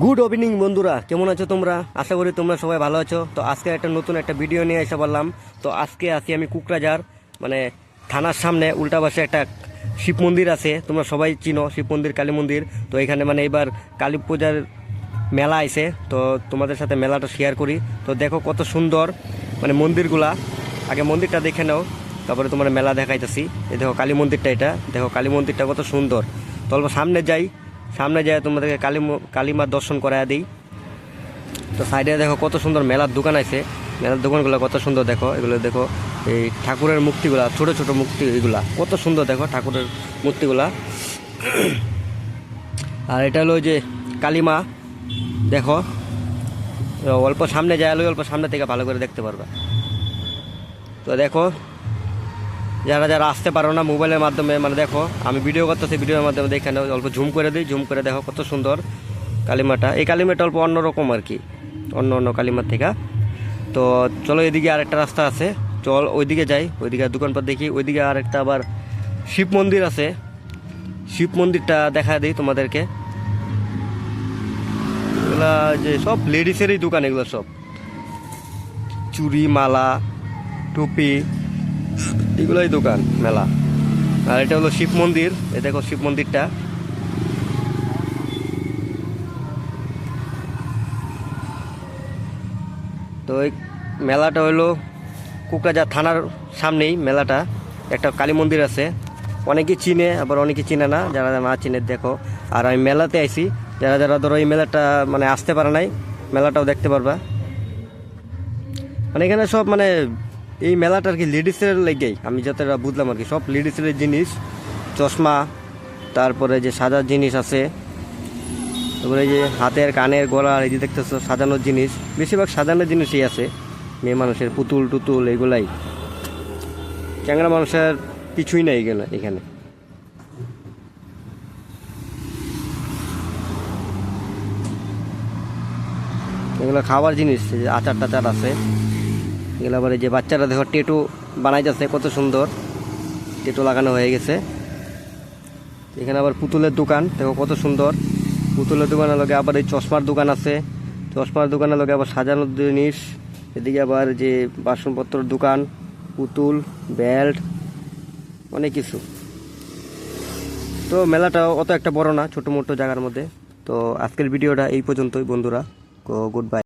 Good evening বন্ধুরা, কেমন আছো তোমরা? আশা করি তোমরা সবাই ভালো আছো। তো আজকে একটা নতুন একটা ভিডিও নিয়ে এসে বললাম। তো আজকে আসি আমি কুকরাঝার মানে থানার সামনে উল্টা পাশে একটা শিব মন্দির আছে, তোমরা সবাই চিনো শিব মন্দির, কালী মন্দির। তো এখানে মানে এবার কালী পূজার মেলা আইছে, তো তোমাদের সাথে মেলাটা শেয়ার করি। তো দেখো কত সুন্দর মানে মন্দিরগুলা, আগে মন্দিরটা দেখে নাও, তারপরে তোমার মেলা দেখাইতেছি। এই দেখো কালী মন্দিরটা, এটা দেখো কালী মন্দিরটা কত সুন্দর। তো অল্প সামনে যাই, সামনে যায় তোমাদেরকে কালীমার দর্শন করায় দিই। তো সাইডে দেখো কত সুন্দর মেলার দোকান আছে, মেলার দোকানগুলো কত সুন্দর দেখো। এগুলো দেখো এই ঠাকুরের মূর্তিগুলা, ছোট ছোট মূর্তি, এগুলা কত সুন্দর দেখো ঠাকুরের মূর্তিগুলা। আর এটা হলো যে কালীমা, দেখো অল্প সামনে যায়, অল্প সামনে থেকে ভালো করে দেখতে পারবা। তো দেখো যারা যারা আসতে পারো না মোবাইলের মাধ্যমে, মানে দেখো আমি ভিডিও করতেছি, ভিডিওর মাধ্যমে দেখে নাও, অল্প ঝুম করে দিই, ঝুম করে দেখো কত সুন্দর কালিমাটা। এই কালিমাটা অল্প অন্যরকম আর কি, অন্য কালিমার থেকে। তো চলো এদিকে আরেকটা রাস্তা আছে, চল ওইদিকে যাই, ওইদিকে দোকানপাট দেখি। ওইদিকে আরেকটা আবার শিব মন্দির আছে, শিব মন্দিরটা দেখা দিই তোমাদেরকে। এগুলা যে সব লেডিসেরই দোকান, এগুলো সব চুড়ি, মালা, টুপি, এগুলোই দোকান মেলা। আর এটা হলো শিব মন্দির, এ দেখো শিব মন্দিরটা। তো এই মেলাটা হলো কুকরাঝার থানার সামনেই মেলাটা। একটা কালী মন্দির আছে, অনেকেই চিনে আবার অনেকে চিনে না, যারা না চিনে দেখো। আর আমি মেলাতে আইছি, যারা যারা ধরো এই মেলাটা মানে আসতে পারে নাই, মেলাটাও দেখতে পারবা। মানে এখানে সব মানে এই মেলাটা আর কি লেডিসের লেগেই, আমি যতটা বুঝলাম আর কি, সব লেডিসের জিনিস, চশমা, তারপরে যে সাজার জিনিস আছে, তারপরে যে হাতের, কানের, গলার, এই যে দেখতেছো সাজানোর জিনিস, বেশিরভাগ সাজানোর জিনিসই আছে। মেয়ে মানুষের পুতুল টুতুল এগুলাই, চ্যাংড়া মানুষের কিছুই নাই এখানে। এগুলো খাবার জিনিস, এই যে আচার টাচার আছে এগুলো। আবার এই যে বাচ্চারা দেখো টেটু বানাই যাচ্ছে, কত সুন্দর টেটু লাগানো হয়ে গেছে। এখানে আবার পুতুলের দোকান দেখো কত সুন্দর, পুতুলের দোকানের লগে আবার এই চশমার দোকান আছে, চশমার দোকানের লগে আবার সাজানোর জিনিস। এদিকে আবার যে বাসনপত্রের দোকান, পুতুল, বেল্ট, অনেক কিছু। তো মেলাটা অত একটা বড় না, ছোটো মোটো জায়গার মধ্যে। তো আজকের ভিডিওটা এই পর্যন্তই বন্ধুরা, গুড বাই।